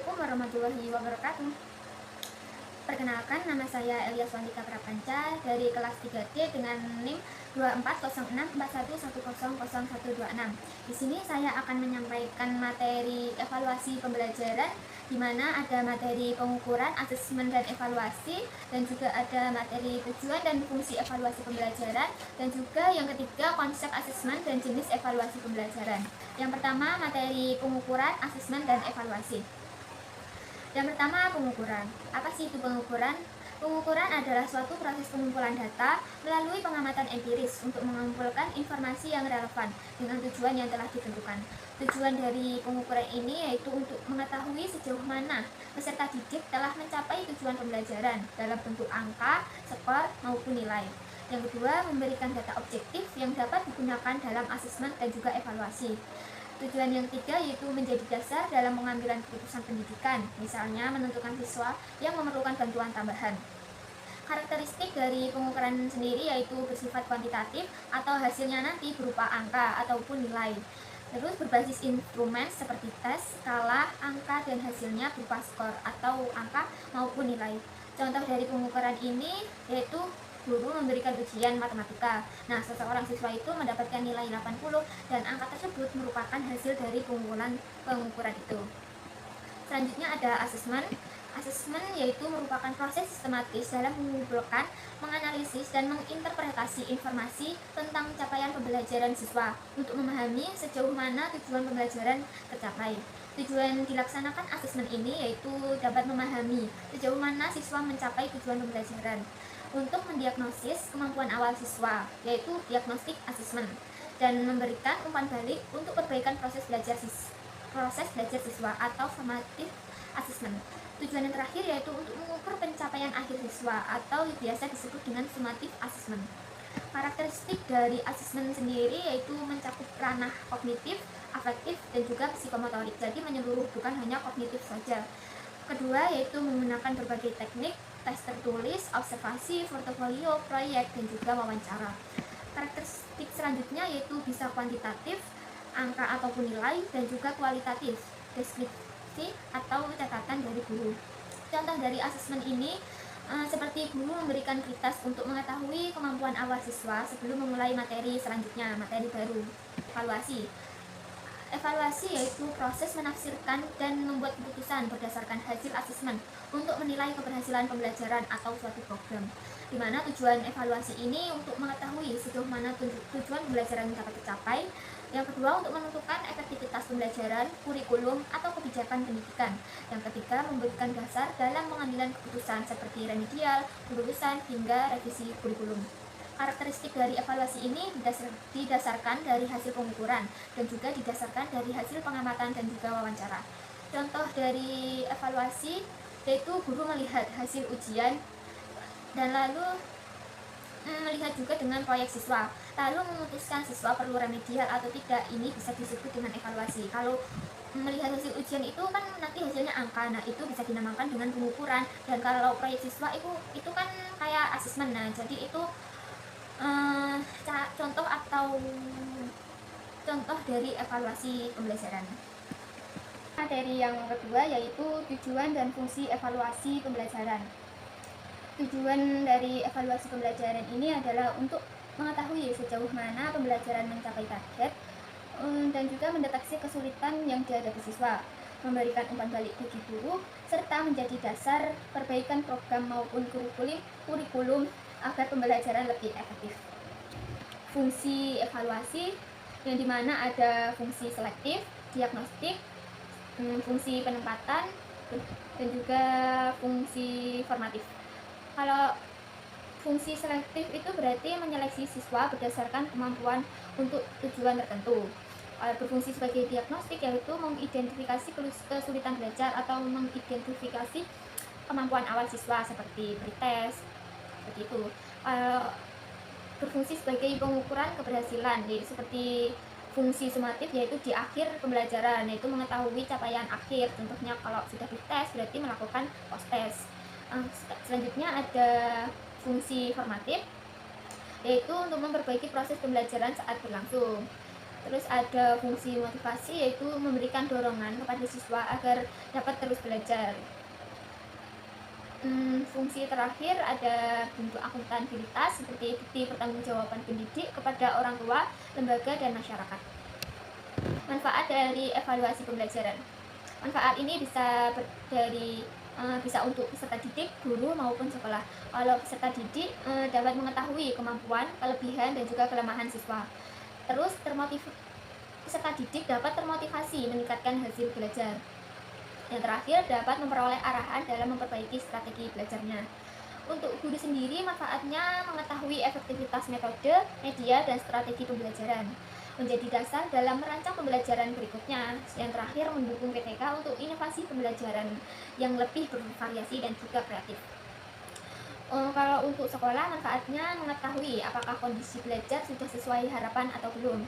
Assalamualaikum warahmatullahi wabarakatuh. Perkenalkan, nama saya Elia Swantika Prapanca dari kelas 3D dengan NIM 240641100126. Di sini saya akan menyampaikan materi evaluasi pembelajaran, di mana ada materi pengukuran, asesmen dan evaluasi, dan juga ada materi tujuan dan fungsi evaluasi pembelajaran, dan juga yang ketiga konsep asesmen dan jenis evaluasi pembelajaran. Yang pertama, materi pengukuran, asesmen dan evaluasi. Yang pertama, pengukuran. Apa sih itu pengukuran? Pengukuran adalah suatu proses pengumpulan data melalui pengamatan empiris untuk mengumpulkan informasi yang relevan dengan tujuan yang telah ditentukan. Tujuan dari pengukuran ini yaitu untuk mengetahui sejauh mana peserta didik telah mencapai tujuan pembelajaran dalam bentuk angka, skor, maupun nilai. Yang kedua, memberikan data objektif yang dapat digunakan dalam asesmen dan juga evaluasi. Tujuan yang ketiga yaitu menjadi dasar dalam pengambilan keputusan pendidikan, misalnya menentukan siswa yang memerlukan bantuan tambahan. Karakteristik dari pengukuran sendiri yaitu bersifat kuantitatif atau hasilnya nanti berupa angka ataupun nilai. Terus berbasis instrumen seperti tes, skala, angka, dan hasilnya berupa skor atau angka maupun nilai. Contoh dari pengukuran ini yaitu guru memberikan ujian matematika. Nah, seseorang siswa itu mendapatkan nilai 80 dan angka tersebut merupakan hasil dari pengukuran itu. Selanjutnya ada asesmen. Asesmen yaitu merupakan proses sistematis dalam mengumpulkan, menganalisis, dan menginterpretasi informasi tentang capaian pembelajaran siswa untuk memahami sejauh mana tujuan pembelajaran tercapai. Tujuan dilaksanakan asesmen ini yaitu dapat memahami sejauh mana siswa mencapai tujuan pembelajaran untuk mendiagnosis kemampuan awal siswa, yaitu diagnostik asesmen, dan memberikan umpan balik untuk perbaikan proses belajar siswa atau formative assessment. Tujuan yang terakhir yaitu untuk mengukur pencapaian akhir siswa atau biasa disebut dengan summative assessment. Karakteristik dari asesmen sendiri yaitu mencakup ranah kognitif, afektif, dan juga psikomotorik. Jadi menyeluruh, bukan hanya kognitif saja. Kedua yaitu menggunakan berbagai teknik, tes tertulis, observasi, portofolio, proyek, dan juga wawancara. Karakteristik selanjutnya yaitu bisa kuantitatif, angka ataupun nilai, dan juga kualitatif, deskripsi atau catatan dari guru. Contoh dari asesmen ini seperti guru memberikan kritas untuk mengetahui kemampuan awal siswa sebelum memulai materi selanjutnya, materi baru. Evaluasi yaitu proses menafsirkan dan membuat keputusan berdasarkan hasil asesmen untuk menilai keberhasilan pembelajaran atau suatu program, di mana tujuan evaluasi ini untuk mengetahui sejauh mana tujuan pembelajaran dapat tercapai. Yang kedua, untuk menentukan efektivitas pembelajaran, kurikulum, atau kebijakan pendidikan. Yang ketiga, memberikan dasar dalam pengambilan keputusan seperti remedial, kelulusan, hingga revisi kurikulum. Karakteristik dari evaluasi ini didasarkan dari hasil pengukuran dan juga didasarkan dari hasil pengamatan dan juga wawancara. Contoh dari evaluasi yaitu guru melihat hasil ujian dan lalu melihat juga dengan proyek siswa, lalu memutuskan siswa perlu remedial atau tidak. Ini bisa disebut dengan evaluasi. Kalau melihat hasil ujian itu kan nanti hasilnya angka, nah itu bisa dinamakan dengan pengukuran. Dan kalau proyek siswa itu kan kayak asesmen. Nah, jadi itu contoh dari evaluasi pembelajaran. Materi yang kedua yaitu tujuan dan fungsi evaluasi pembelajaran. Tujuan dari evaluasi pembelajaran ini adalah untuk mengetahui sejauh mana pembelajaran mencapai target dan juga mendeteksi kesulitan yang dihadapi siswa, memberikan umpan balik bagi guru, serta menjadi dasar perbaikan program maupun kurikulum agar pembelajaran lebih efektif. Fungsi evaluasi yang dimana ada fungsi selektif, diagnostik, fungsi penempatan, dan juga fungsi formatif. Kalau fungsi selektif itu berarti menyeleksi siswa berdasarkan kemampuan untuk tujuan tertentu. Berfungsi sebagai diagnostik yaitu mengidentifikasi kesulitan belajar atau mengidentifikasi kemampuan awal siswa seperti pretest, seperti itu. Berfungsi sebagai pengukuran keberhasilan, yaitu seperti fungsi sumatif yaitu di akhir pembelajaran, yaitu mengetahui capaian akhir. Contohnya kalau sudah dites berarti melakukan post test. Selanjutnya ada fungsi formatif yaitu untuk memperbaiki proses pembelajaran saat berlangsung. Terus ada fungsi motivasi, yaitu memberikan dorongan kepada siswa agar dapat terus belajar. Fungsi terakhir ada bentuk akuntabilitas seperti bukti pertanggungjawaban pendidik kepada orang tua, lembaga, dan masyarakat. Manfaat dari evaluasi pembelajaran. Manfaat ini bisa untuk peserta didik, guru, maupun sekolah. Kalau peserta didik dapat mengetahui kemampuan, kelebihan, dan juga kelemahan siswa. Terus peserta didik dapat termotivasi meningkatkan hasil belajar. Yang terakhir, dapat memperoleh arahan dalam memperbaiki strategi belajarnya. Untuk guru sendiri, manfaatnya mengetahui efektivitas metode, media, dan strategi pembelajaran, menjadi dasar dalam merancang pembelajaran berikutnya. Yang terakhir, mendukung PTK untuk inovasi pembelajaran yang lebih bervariasi dan juga kreatif. Kalau untuk sekolah, manfaatnya mengetahui apakah kondisi belajar sudah sesuai harapan atau belum.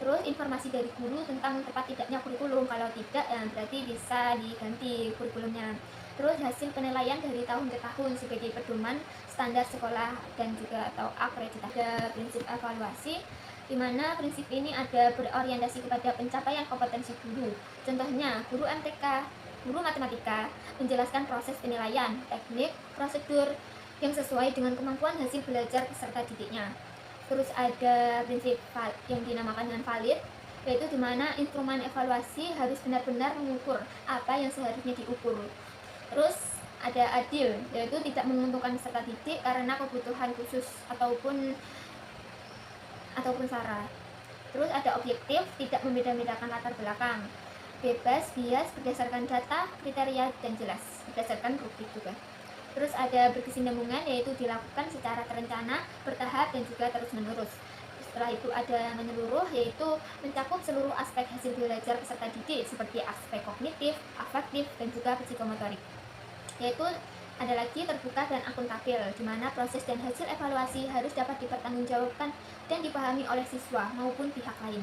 Terus informasi dari guru tentang tepat tidaknya kurikulum, kalau tidak ya berarti bisa diganti kurikulumnya. Terus hasil penilaian dari tahun ke tahun sebagai pedoman standar sekolah dan juga atau akreditasi. Ada prinsip evaluasi, di mana prinsip ini ada berorientasi kepada pencapaian kompetensi guru. Contohnya, guru MTK, guru matematika menjelaskan proses penilaian, teknik, prosedur yang sesuai dengan kemampuan hasil belajar peserta didiknya. Terus ada prinsip yang dinamakan dengan valid, yaitu di mana instrumen evaluasi harus benar-benar mengukur apa yang seharusnya diukur. Terus ada adil, yaitu tidak menguntungkan peserta didik karena kebutuhan khusus ataupun syarat. Terus ada objektif, tidak membeda-bedakan latar belakang, bebas, bias, berdasarkan data, kriteria, dan jelas, berdasarkan rubrik juga. Terus ada berkesinambungan, yaitu dilakukan secara terencana, bertahap, dan juga terus-menerus. Setelah itu ada menyeluruh, yaitu mencakup seluruh aspek hasil belajar peserta didik seperti aspek kognitif, afektif, dan juga psikomotorik. Yaitu ada lagi terbuka dan akuntabel, di mana proses dan hasil evaluasi harus dapat dipertanggungjawabkan dan dipahami oleh siswa maupun pihak lain.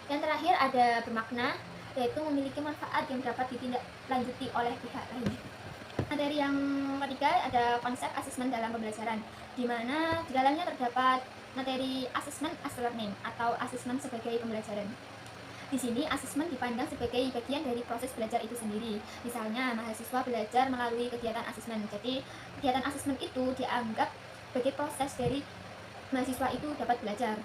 Dan terakhir ada bermakna, yaitu memiliki manfaat yang dapat ditindaklanjuti oleh pihak lain. Materi yang ketiga ada konsep asesmen dalam pembelajaran, di mana di dalamnya terdapat materi asesmen as learning atau asesmen sebagai pembelajaran. Di sini asesmen dipandang sebagai bagian dari proses belajar itu sendiri. Misalnya mahasiswa belajar melalui kegiatan asesmen. Jadi kegiatan asesmen itu dianggap sebagai proses dari mahasiswa itu dapat belajar.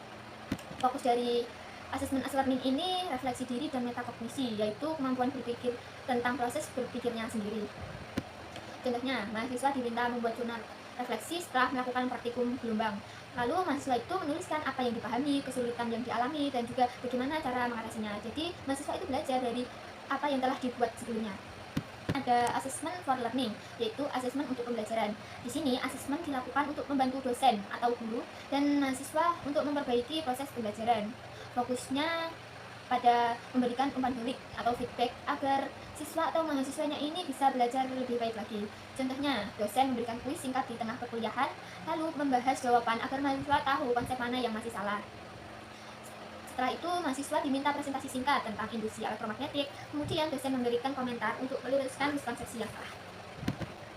Fokus dari asesmen as learning ini refleksi diri dan metakognisi, yaitu kemampuan berpikir tentang proses berpikirnya sendiri. Contohnya, mahasiswa diminta membuat jurnal refleksi setelah melakukan praktikum gelombang. Lalu mahasiswa itu menuliskan apa yang dipahami, kesulitan yang dialami, dan juga bagaimana cara mengatasinya. Jadi mahasiswa itu belajar dari apa yang telah dibuat sebelumnya. Ada assessment for learning, yaitu asesmen untuk pembelajaran. Di sini asesmen dilakukan untuk membantu dosen atau guru dan mahasiswa untuk memperbaiki proses pembelajaran. Fokusnya pada memberikan umpan balik atau feedback agar siswa atau mahasiswanya ini bisa belajar lebih baik lagi. Contohnya, dosen memberikan kuis singkat di tengah perkuliahan, lalu membahas jawaban agar mahasiswa tahu konsep mana yang masih salah. Setelah itu, mahasiswa diminta presentasi singkat tentang industri elektromagnetik, kemudian dosen memberikan komentar untuk meluruskan miskonsepsi yang salah.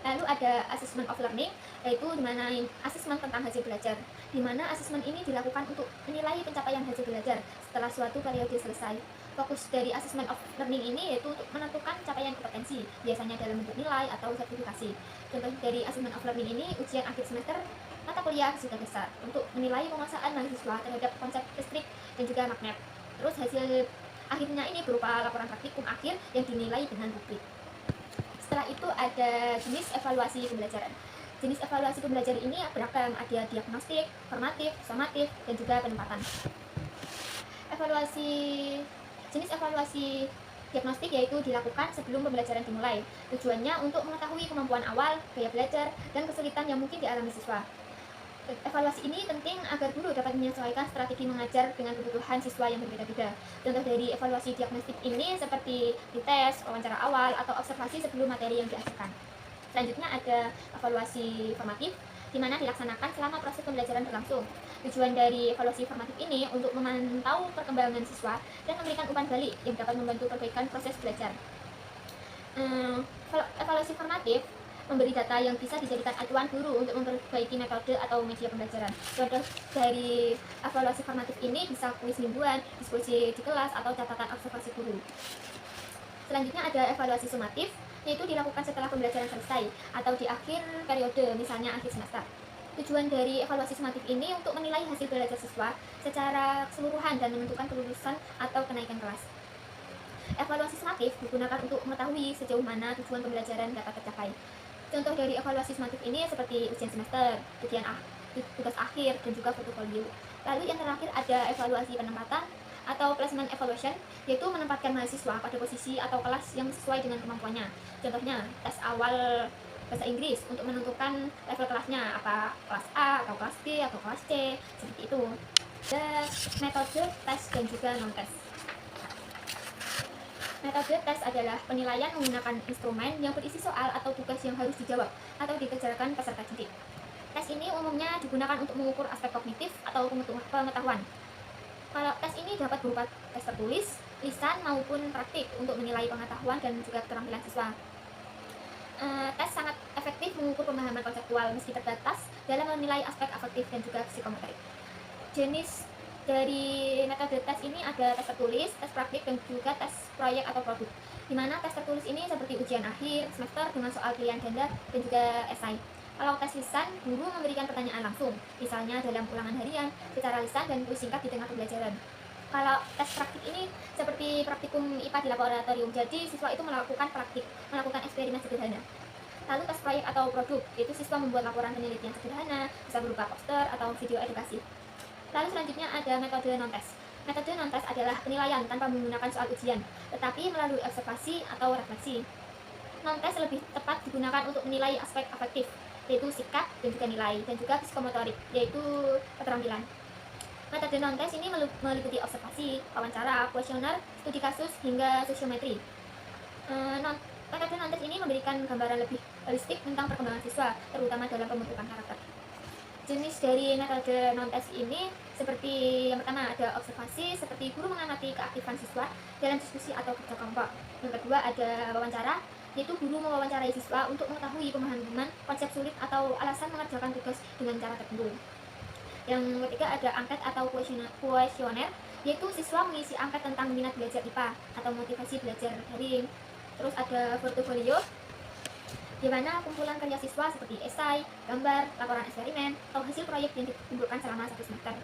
Lalu ada assessment of learning, yaitu dimana asesmen tentang hasil belajar, di mana asesmen ini dilakukan untuk menilai pencapaian hasil belajar setelah suatu periode selesai. Fokus dari assessment of learning ini yaitu untuk menentukan capaian kompetensi, biasanya dalam bentuk nilai atau sertifikasi. Contoh dari assessment of learning ini, ujian akhir semester mata kuliah fisika dasar untuk menilai penguasaan mahasiswa terhadap konsep listrik dan juga magnet. Terus hasil akhirnya ini berupa laporan praktikum akhir yang dinilai dengan rubrik. Setelah itu ada jenis evaluasi pembelajaran. Jenis evaluasi pembelajaran ini beragam, ada diagnostik, formatif, somatif, dan juga penempatan. Jenis evaluasi diagnostik yaitu dilakukan sebelum pembelajaran dimulai. Tujuannya untuk mengetahui kemampuan awal, gaya belajar, dan kesulitan yang mungkin dialami siswa. Evaluasi ini penting agar guru dapat menyesuaikan strategi mengajar dengan kebutuhan siswa yang berbeda-beda. Contoh dari evaluasi diagnostik ini seperti dites, wawancara awal, atau observasi sebelum materi yang diajarkan. Selanjutnya ada evaluasi formatif, di mana dilaksanakan selama proses pembelajaran berlangsung. Tujuan dari evaluasi formatif ini untuk memantau perkembangan siswa dan memberikan umpan balik yang dapat membantu perbaikan proses belajar. Evaluasi formatif memberi data yang bisa dijadikan acuan guru untuk memperbaiki metode atau media pembelajaran. Contoh dari evaluasi formatif ini bisa kuis mingguan, diskusi di kelas, atau catatan observasi guru. Selanjutnya ada evaluasi sumatif, yaitu dilakukan setelah pembelajaran selesai atau di akhir periode, misalnya akhir semester. Tujuan dari evaluasi sumatif ini untuk menilai hasil belajar siswa secara keseluruhan dan menentukan kelulusan atau kenaikan kelas. Evaluasi sumatif digunakan untuk mengetahui sejauh mana tujuan pembelajaran dapat tercapai. Contoh dari evaluasi sumatif ini seperti ujian semester, tugas akhir, dan juga portofolio. Lalu yang terakhir ada evaluasi penempatan atau placement evaluation, yaitu menempatkan mahasiswa pada posisi atau kelas yang sesuai dengan kemampuannya. Contohnya, tes awal bahasa Inggris untuk menentukan level kelasnya, apa kelas A atau kelas B atau kelas C, seperti itu. Ada metode tes dan juga non-tes. Metode tes adalah penilaian menggunakan instrumen yang berisi soal atau tugas yang harus dijawab atau dikerjakan peserta didik. Tes ini umumnya digunakan untuk mengukur aspek kognitif atau pengetahuan. Kalau tes ini dapat berupa tes tertulis, lisan, maupun praktik untuk menilai pengetahuan dan juga keterampilan siswa. Tes sangat efektif mengukur pemahaman konseptual meski terbatas dalam menilai aspek afektif dan juga psikomotorik. Jenis dari metode tes ini ada tes tertulis, tes praktik, dan juga tes proyek atau produk. Di mana tes tertulis ini seperti ujian akhir semester dengan soal pilihan ganda dan juga esai. Kalau tes lisan, guru memberikan pertanyaan langsung, misalnya dalam ulangan harian, secara lisan, dan kuis singkat di tengah pembelajaran. Kalau tes praktik ini seperti praktikum IPA di laboratorium, jadi siswa itu melakukan eksperimen sederhana. Lalu tes proyek atau produk, yaitu siswa membuat laporan penelitian sederhana, bisa berupa poster atau video edukasi. Lalu selanjutnya ada metode non-tes. Metode non-tes adalah penilaian tanpa menggunakan soal ujian, tetapi melalui observasi atau refleksi. Non-tes lebih tepat digunakan untuk menilai aspek afektif, yaitu sikap dan juga nilai, dan juga psikomotorik, yaitu keterampilan. Metode non-tes ini meliputi observasi, wawancara, kuesioner, studi kasus, hingga sosiometri. Metode non-tes ini memberikan gambaran lebih holistik tentang perkembangan siswa, terutama dalam pembentukan karakter. Jenis dari metode non-tes ini seperti yang pertama ada observasi, seperti guru mengamati keaktifan siswa dalam diskusi atau kerja kelompok. Yang kedua ada wawancara, yaitu guru mewawancarai siswa untuk mengetahui pemahaman konsep sulit atau alasan mengerjakan tugas dengan cara tertentu. Yang ketiga ada angket atau kuesioner, yaitu siswa mengisi angket tentang minat belajar IPA atau motivasi belajar daring. Terus ada portofolio, di mana kumpulan kerja siswa seperti esai, gambar, laporan eksperimen, atau hasil proyek yang dikumpulkan selama 1 semester.